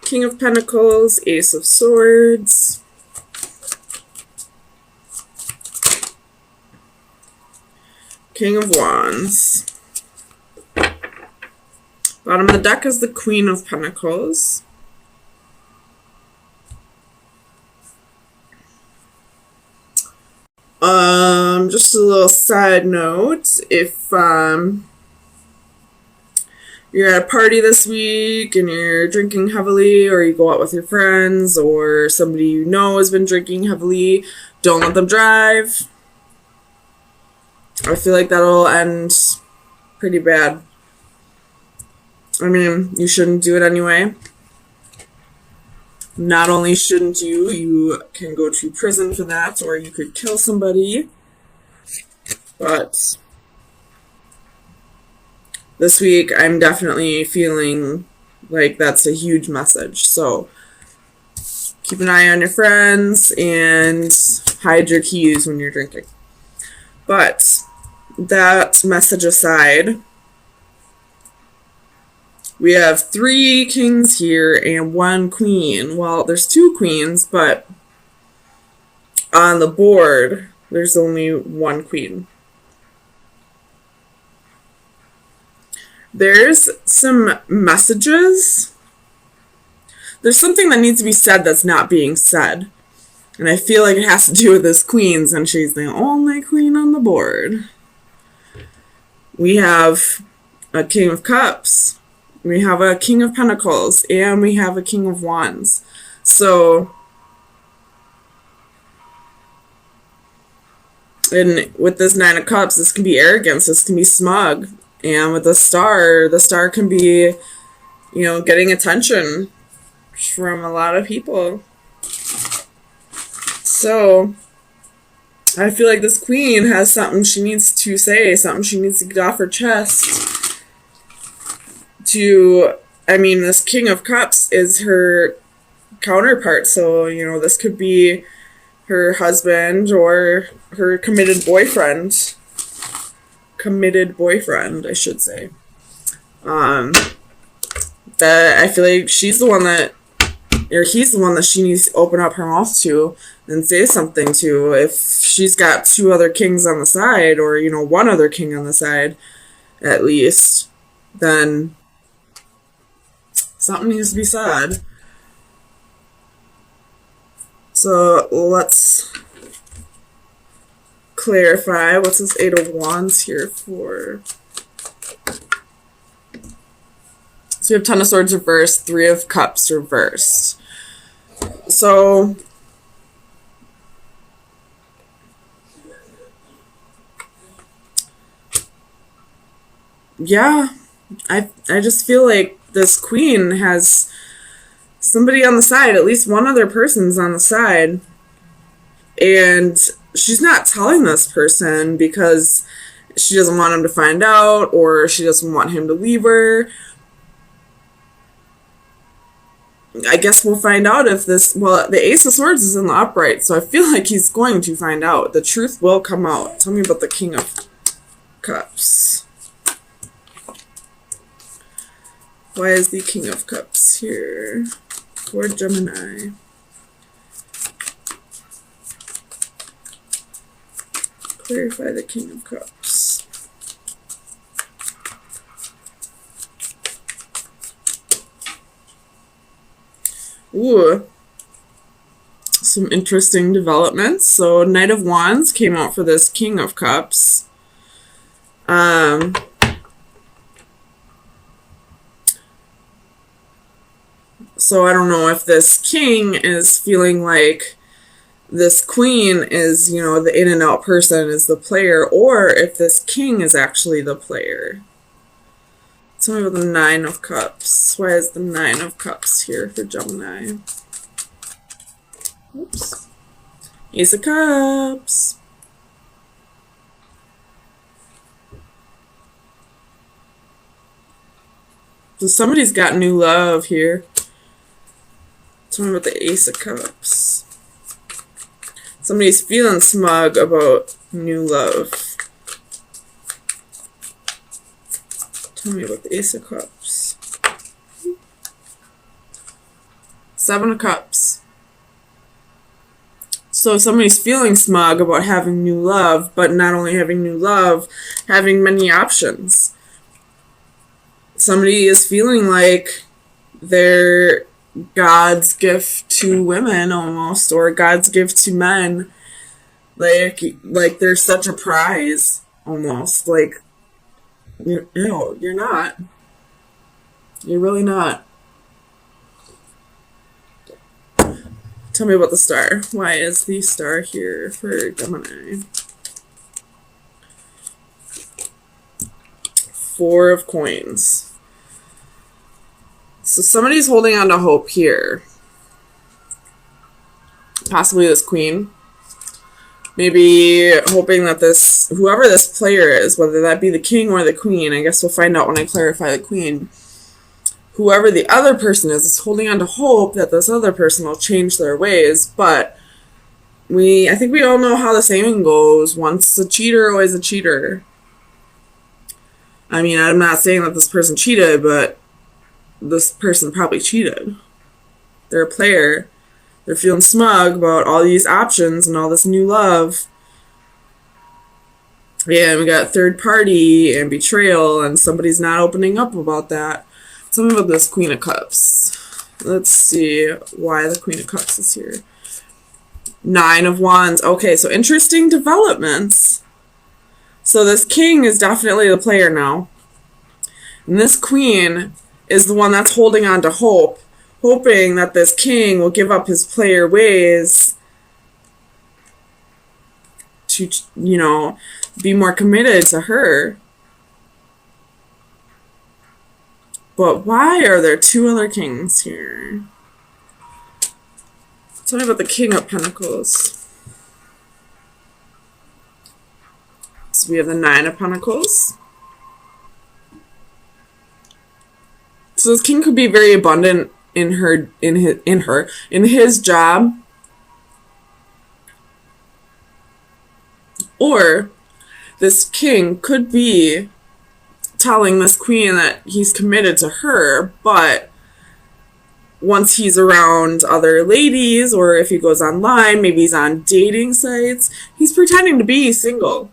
King of Pentacles, Ace of Swords, King of Wands. Bottom of the deck is the Queen of Pentacles. Just a little side note, if you're at a party this week and you're drinking heavily, or you go out with your friends, or somebody you know has been drinking heavily, don't let them drive. I feel like that'll end pretty bad. I mean, you shouldn't do it anyway. Not only shouldn't you, you can go to prison for that, or you could kill somebody. But this week, I'm definitely feeling like that's a huge message. So keep an eye on your friends and hide your keys when you're drinking. But that message aside, we have 3 kings here and 1 queen. Well, there's 2 queens, but on the board, there's only 1 queen. There's some messages. There's something that needs to be said that's not being said. And I feel like it has to do with this queen, and she's the only queen on the board. We have a King of Cups. We have a King of Pentacles. And we have a King of Wands. So, and with this 9 of Cups, this can be arrogance. This can be smug. And with the star can be, you know, getting attention from a lot of people. So, I feel like this queen has something she needs to say, something she needs to get off her chest. This King of Cups is her counterpart. So, you know, this could be her husband or her committed boyfriend, I should say. That I feel like she's the one that, or he's the one that she needs to open up her mouth to and say something to. If she's got 2 other kings on the side, or, you know, 1 other king on the side, at least, then something needs to be said. So let's clarify. What's this 8 of Wands here for? So we have 10 of Swords reversed, 3 of Cups reversed. So yeah, I just feel like this queen has somebody on the side, at least one other person's on the side, and she's not telling this person because she doesn't want him to find out, or she doesn't want him to leave her. I guess we'll find out if this, well, the Ace of Swords is in the upright, so I feel like he's going to find out. The truth will come out. Tell me about the King of Cups. Why is the King of Cups here for Gemini? Clarify the King of Cups. Ooh. Some interesting developments. So Knight of Wands came out for this King of Cups. So I don't know if this king is feeling like this queen is, you know, the in and out person is the player, or if this king is actually the player. Tell me about the 9 of Cups. Why is the 9 of Cups here for Gemini? Oops. Ace of Cups. So somebody's got new love here. Tell me about the Ace of Cups. Somebody's feeling smug about new love. Tell me about the Ace of Cups. Seven of Cups. So somebody's feeling smug about having new love, but not only having new love, having many options. Somebody is feeling like they're God's gift to women almost, or God's gift to men. Like they're such a prize almost. Like, you're not. You're really not. Tell me about the star. Why is the star here for Gemini? Four of Coins. So somebody's holding on to hope here. Possibly this queen. Maybe hoping that whoever this player is, whether that be the king or the queen, I guess we'll find out when I clarify the queen. Whoever the other person is holding on to hope that this other person will change their ways, but I think we all know how the saying goes, once a cheater, always a cheater. I mean, I'm not saying that this person cheated, but this person probably cheated. They're a player. They're feeling smug about all these options and all this new love. Yeah, and we got third party and betrayal, and somebody's not opening up about that. Tell me about this Queen of Cups. Let's see why the Queen of Cups is here. Nine of Wands. Okay, so interesting developments. So this king is definitely the player now. And this queen is the one that's holding on to hope, hoping that this king will give up his player ways to, be more committed to her. But why are there two other kings here? Tell me about the King of Pentacles. So we have the Nine of Pentacles. So this king could be very abundant in his job. Or this king could be telling this queen that he's committed to her, but once he's around other ladies, or if he goes online, maybe he's on dating sites, he's pretending to be single.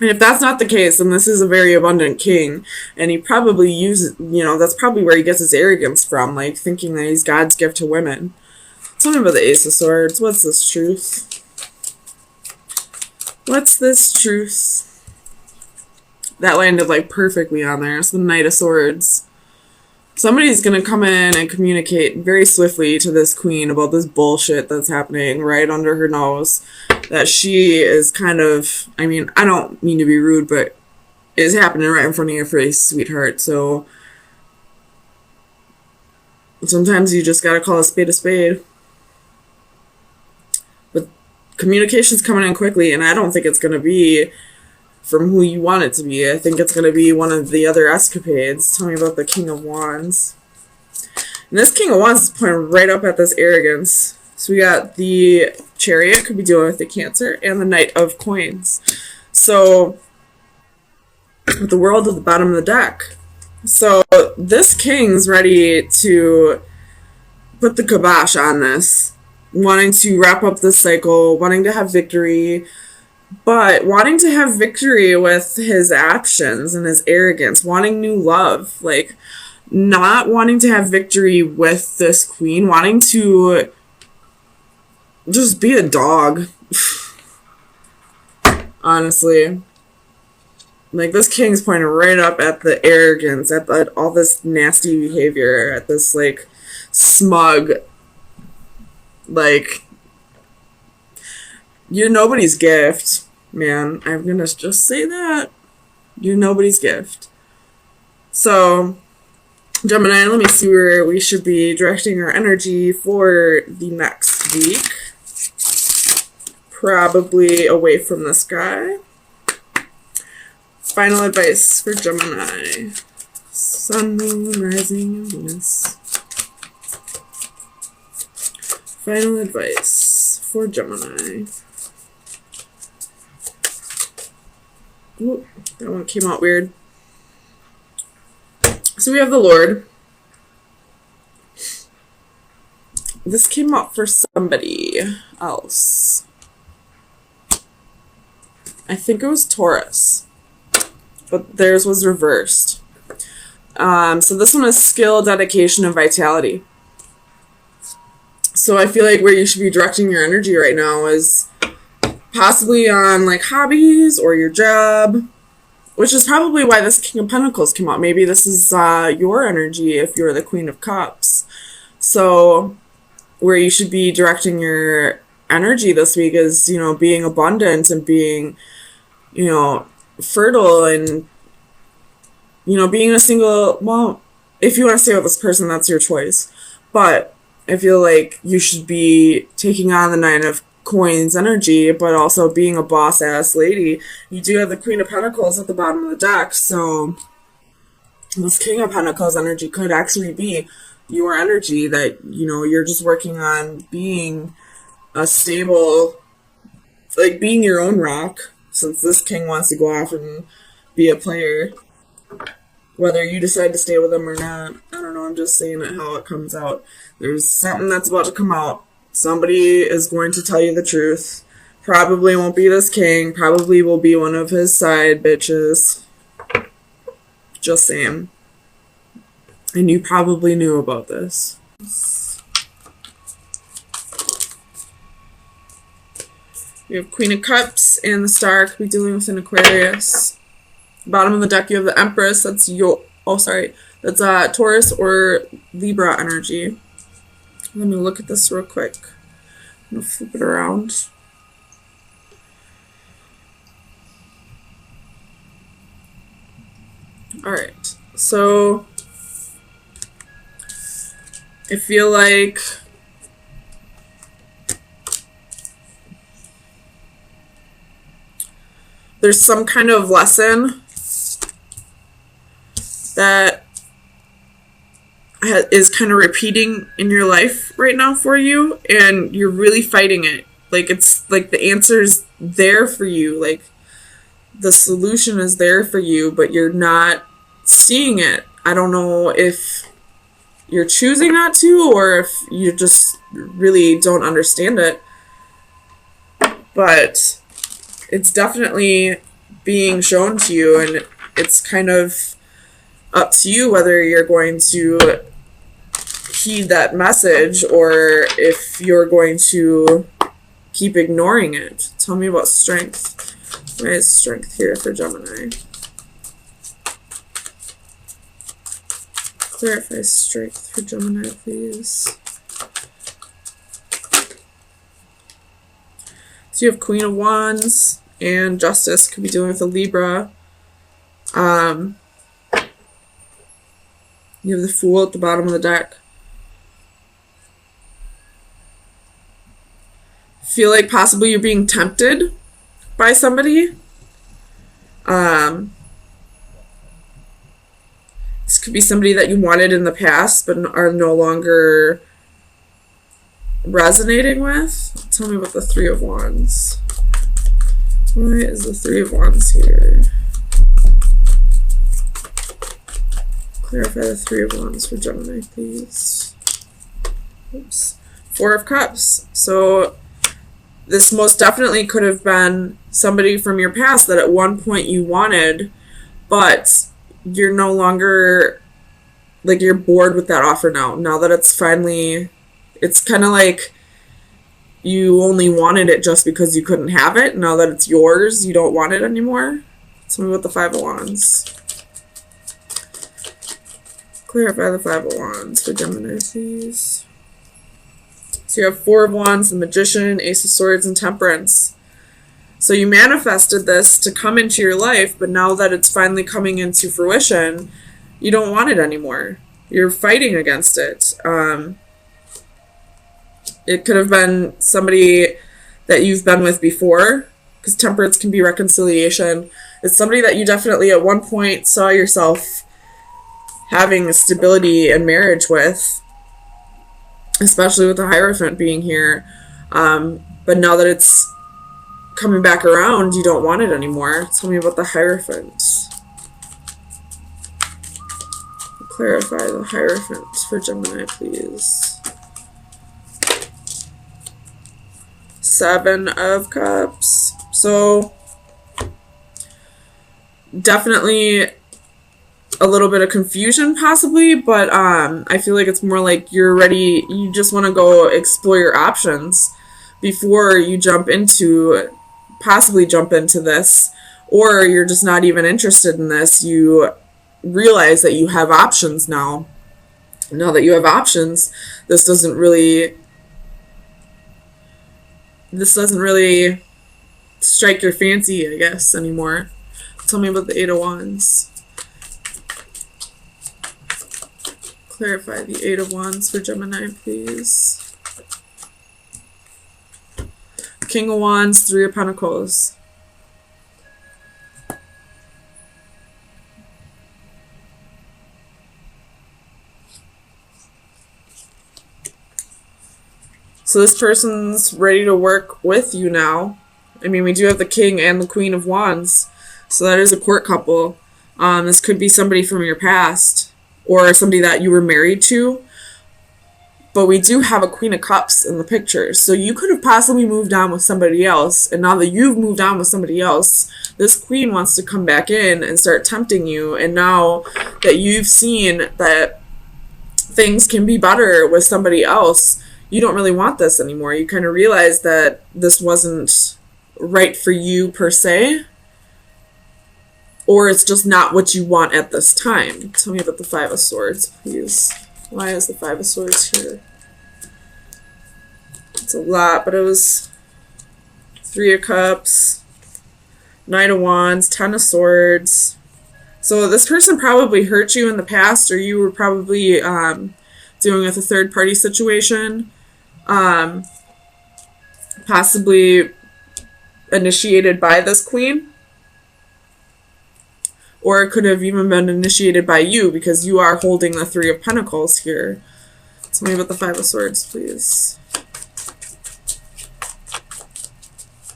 And if that's not the case, then this is a very abundant king, and he probably uses, that's probably where he gets his arrogance from, like thinking that he's God's gift to women. Tell me about the Ace of Swords. What's this truth? What's this truth? That landed like perfectly on there. It's the Knight of Swords. Somebody's going to come in and communicate very swiftly to this queen about this bullshit that's happening right under her nose. That she is kind of, I mean, I don't mean to be rude, but it's happening right in front of your face, sweetheart. So sometimes you just got to call a spade a spade. But communication's coming in quickly, and I don't think it's going to be from who you want it to be. I think it's going to be one of the other escapades. Tell me about the King of Wands. And this King of Wands is pointing right up at this arrogance. So we got the Chariot, could be dealing with the Cancer, and the Knight of Coins. So with the World at the bottom of the deck. So this king's ready to put the kibosh on this, wanting to wrap up this cycle, wanting to have victory, but wanting to have victory with his actions and his arrogance, wanting new love, like not wanting to have victory with this queen, wanting to just be a dog. Honestly. Like, this king's pointing right up at the arrogance, at all this nasty behavior, at this, like, smug, like, you're nobody's gift, man. I'm gonna just say that. You're nobody's gift. So, Gemini, let me see where we should be directing our energy for the next week. Probably away from this guy. Final advice for Gemini. Sun, Moon, Rising, and Venus. Final advice for Gemini. Ooh, that one came out weird. So we have the Lord. this came up for somebody else. I think it was Taurus, but theirs was reversed. So this one is skill, dedication, and vitality. So I feel like where you should be directing your energy right now is possibly on like hobbies or your job, which is probably why this King of Pentacles came out. Maybe this is your energy if you're the Queen of Cups. So where you should be directing your energy this week is, you know, being abundant and being, you know, fertile and, you know, being a single, well, if you want to stay with this person, that's your choice. But I feel like you should be taking on the Nine of Coins energy, but also being a boss-ass lady. You do have the Queen of Pentacles at the bottom of the deck, so this King of Pentacles energy could actually be your energy that, you know, you're just working on being a stable, like being your own rock, since this king wants to go off and be a player. Whether you decide to stay with them or not, I don't know, I'm just saying it how it comes out. There's something that's about to come out. Somebody is going to tell you the truth. Probably won't be this king, probably will be one of his side bitches. Just saying. And you probably knew about this. You have Queen of Cups and the Star could be dealing with an Aquarius. Bottom of the deck, you have the Empress. That's that's Taurus or Libra energy. Let me look at this real quick. I'm gonna flip it around. All right, so I feel like there's some kind of lesson that is kind of repeating in your life right now for you, and you're really fighting it. Like, it's like the answer's there for you, like the solution is there for you, but you're not seeing it. I don't know if you're choosing not to, or if you just really don't understand it, but it's definitely being shown to you, and it's kind of up to you whether you're going to heed that message or if you're going to keep ignoring it. Tell me about strength. Why is strength here for Gemini? Clarify strength for Gemini, please. So you have Queen of Wands and Justice, could be dealing with a Libra. You have the Fool at the bottom of the deck. Feel like possibly you're being tempted by somebody. This could be somebody that you wanted in the past but are no longer resonating with. Tell me about the Three of Wands. Why is the Three of Wands here? Clarify the Three of Wands for Gemini, please. Oops. Four of Cups. So this most definitely could have been somebody from your past that at one point you wanted, but you're no longer, like, you're bored with that offer now. Now that it's finally, it's kind of like you only wanted it just because you couldn't have it. Now that it's yours, you don't want it anymore. Tell me about the Five of Wands. Clarify the Five of Wands for Gemini, please. So you have Four of Wands, the Magician, Ace of Swords, and Temperance. So you manifested this to come into your life, but now that it's finally coming into fruition, you don't want it anymore. You're fighting against it. It could have been somebody that you've been with before, because Temperance can be reconciliation. It's somebody that you definitely at one point saw yourself having stability in marriage with, especially with the Hierophant being here. But now that it's coming back around, you don't want it anymore. Tell me about the Hierophant. Clarify the Hierophant for Gemini, please. Seven of Cups. So definitely a little bit of confusion possibly, but I feel like it's more like you're ready, you just want to go explore your options before you possibly jump into this, or you're just not even interested in this. You realize that you have options now. Now that you have options, this doesn't really strike your fancy, I guess, anymore. Tell me about the Eight of Wands. Clarify the Eight of Wands for Gemini, please. King of Wands, Three of Pentacles. So this person's ready to work with you now. I mean, we do have the King and the Queen of Wands. So that is a court couple. This could be somebody from your past or somebody that you were married to. But we do have a Queen of Cups in the picture. So you could have possibly moved on with somebody else. And now that you've moved on with somebody else, this queen wants to come back in and start tempting you. And now that you've seen that things can be better with somebody else, you don't really want this anymore. You kind of realize that this wasn't right for you per se, or it's just not what you want at this time. Tell me about the Five of Swords, please. Why is the Five of Swords here? It's a lot, but it was Three of Cups, Knight of Wands, Ten of Swords. So this person probably hurt you in the past, or you were probably dealing with a third-party situation. Possibly initiated by this queen. Or it could have even been initiated by you, because you are holding the Three of Pentacles here. Tell me about the Five of Swords, please.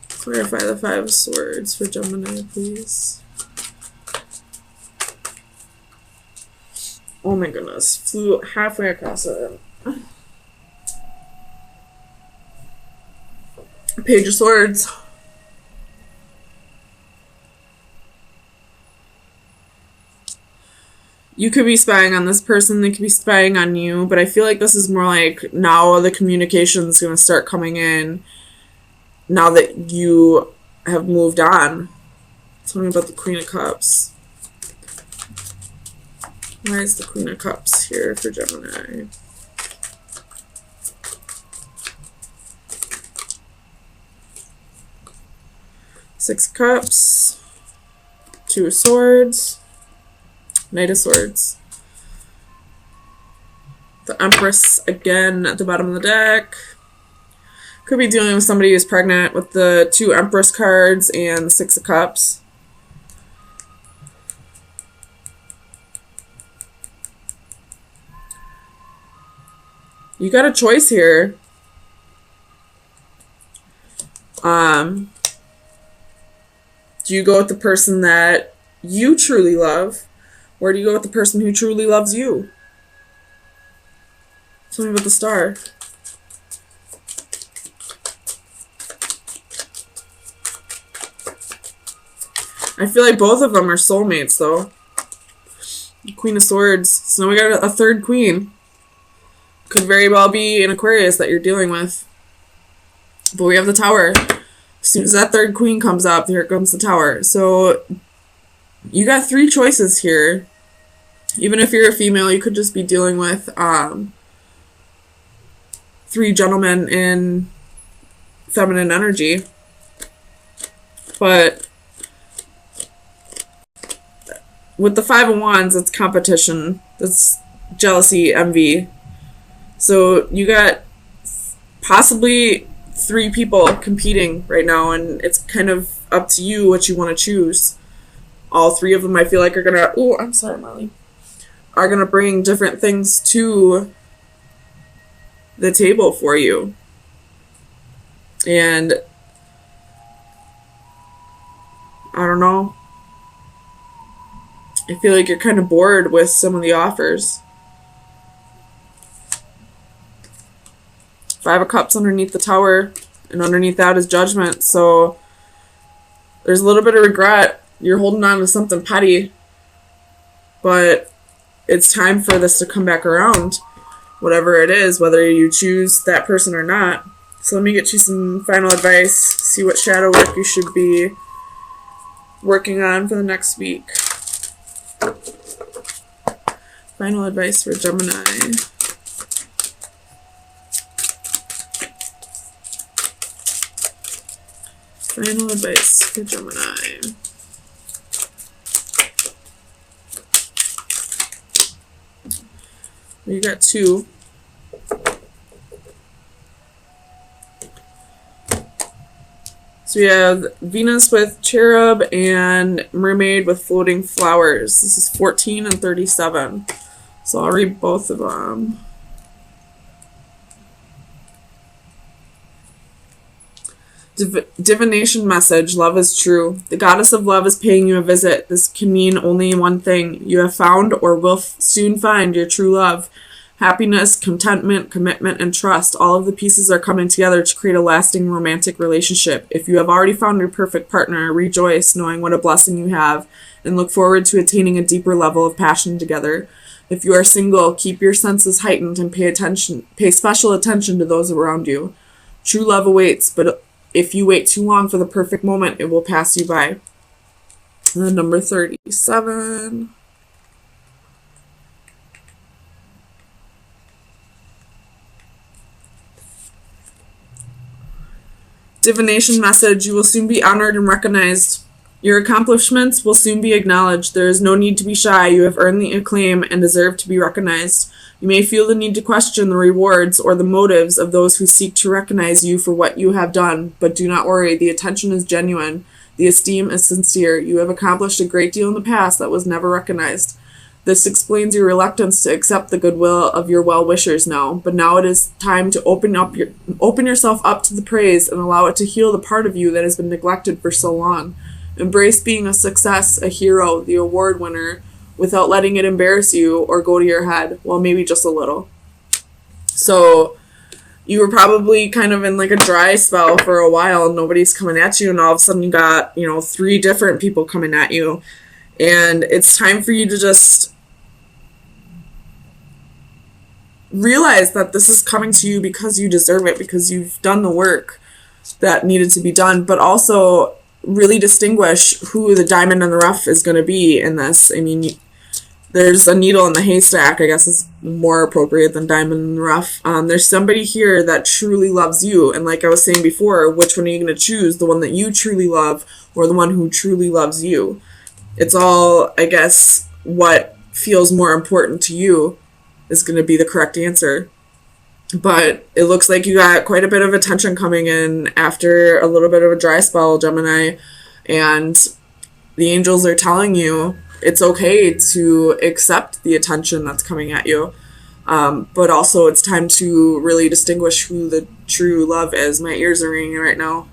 Clarify the Five of Swords for Gemini, please. Oh my goodness. Flew halfway across it. Page of Swords. You could be spying on this person, they could be spying on you, but I feel like this is more like now the communication is going to start coming in now that you have moved on. Tell me about the Queen of Cups. Why is the Queen of Cups here for Gemini? Six of Cups, Two of Swords, Knight of Swords. The Empress again at the bottom of the deck. Could be dealing with somebody who's pregnant with the two Empress cards and the Six of Cups. You got a choice here. Do you go with the person that you truly love, or do you go with the person who truly loves you? Tell me about the Star. I feel like both of them are soulmates, though. Queen of Swords. So now we got a third queen. Could very well be an Aquarius that you're dealing with. But we have the Tower. As soon as that third queen comes up, here comes the Tower. So you got three choices here. Even if you're a female, you could just be dealing with three gentlemen in feminine energy. But with the Five of Wands, it's competition. That's jealousy, envy. So you got possibly three people competing right now, and it's kind of up to you what you want to choose. All three of them, I feel like, are gonna... Oh, I'm sorry, Molly. Are gonna bring different things to the table for you. And I don't know. I feel like you're kind of bored with some of the offers. Five of Cups underneath the Tower. And underneath that is judgment. So there's a little bit of regret. You're holding on to something petty. But it's time for this to come back around. Whatever it is, whether you choose that person or not. So let me get you some final advice. See what shadow work you should be working on for the next week. Final advice for Gemini. Final advice for Gemini. You got 2. So we have Venus with cherub and mermaid with floating flowers. This is 14 and 37. So I'll read both of them. Divination message. Love is true. The goddess of love is paying you a visit. This can mean only one thing. You have found or will soon find your true love. Happiness, contentment, commitment, and trust. All of the pieces are coming together to create a lasting romantic relationship. If you have already found your perfect partner, rejoice knowing what a blessing you have and look forward to attaining a deeper level of passion together. If you are single, keep your senses heightened and pay special attention to those around you. True love awaits, but if you wait too long for the perfect moment, it will pass you by. And then number 37. Divination message. You will soon be honored and recognized. Your accomplishments will soon be acknowledged. There is no need to be shy. You have earned the acclaim and deserve to be recognized. You may feel the need to question the rewards or the motives of those who seek to recognize you for what you have done, but do not worry. The attention is genuine. The esteem is sincere. You have accomplished a great deal in the past that was never recognized. This explains your reluctance to accept the goodwill of your well-wishers now, but now it is time to open yourself up to the praise and allow it to heal the part of you that has been neglected for so long. Embrace being a success, a hero, the award winner, without letting it embarrass you or go to your head. Well, maybe just a little. So you were probably kind of in like a dry spell for a while and nobody's coming at you, and all of a sudden you got, 3 different people coming at you. And it's time for you to just realize that this is coming to you because you deserve it, because you've done the work that needed to be done, but also really distinguish who the diamond in the rough is going to be in this. I mean, there's a needle in the haystack, I guess is more appropriate than diamond in the rough. There's somebody here that truly loves you. And like I was saying before, which one are you going to choose? The one that you truly love or the one who truly loves you? It's all, I guess, what feels more important to you is going to be the correct answer. But it looks like you got quite a bit of attention coming in after a little bit of a dry spell, Gemini. And the angels are telling you it's okay to accept the attention that's coming at you. But also it's time to really distinguish who the true love is. My ears are ringing right now.